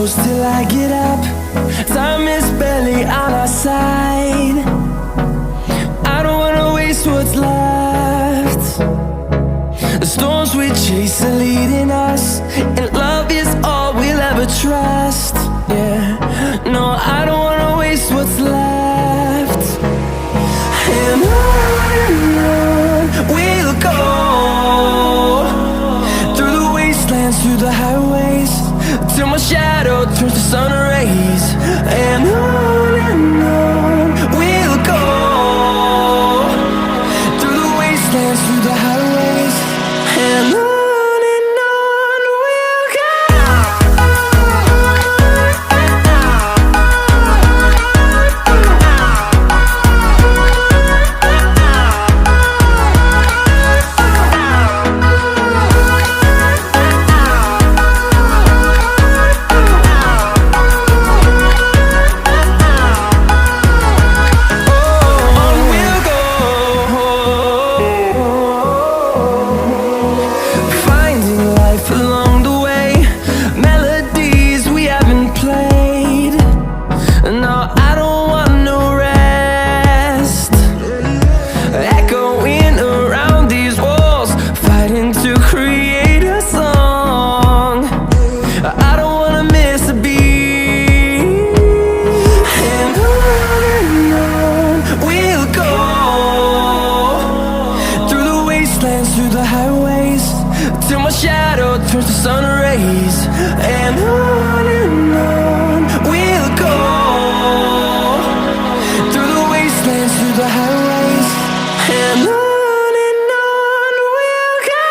close till I get up. Time is barely on our side. I don't wanna waste what's left. The storms we chase are leading us, and love is all we'll ever trust. Yeah, no, I don't wanna waste what's left. And on we'll go, through the wastelands, through the highways, till my shadow turns to sun rays. And on we'll go, through the wastelands, through the highways, and on we'll go. Through the highways, till my shadow turns to sun rays. And on we'll go, through the wastelands, through the highways, and on we'll go.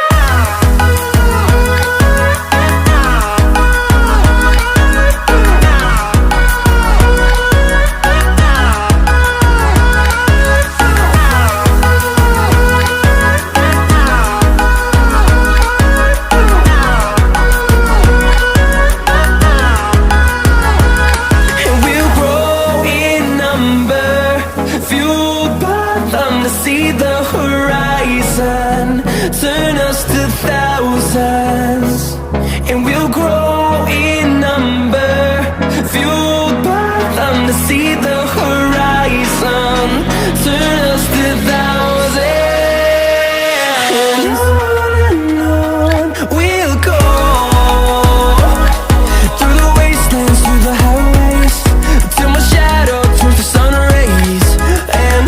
See the horizon, turn us to thousands, and we'll grow in number, fueled by them. To see the horizon, turn us to thousands, and on we'll go, through the wastelands, through the highways, till my shadow turns to sun rays. And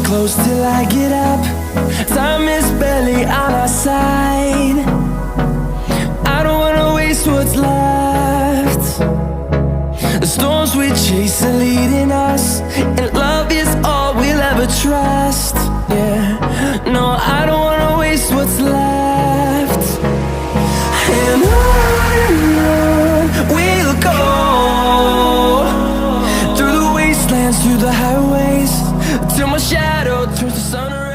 close till I get up. Time is barely on our side. I don't wanna waste what's left. The storms we chase are leading us, and love is all we'll ever trust. Yeah, no, I don't wanna waste what's left. And on we'll go, through the wastelands, through the highways, till my shadow turns to sun.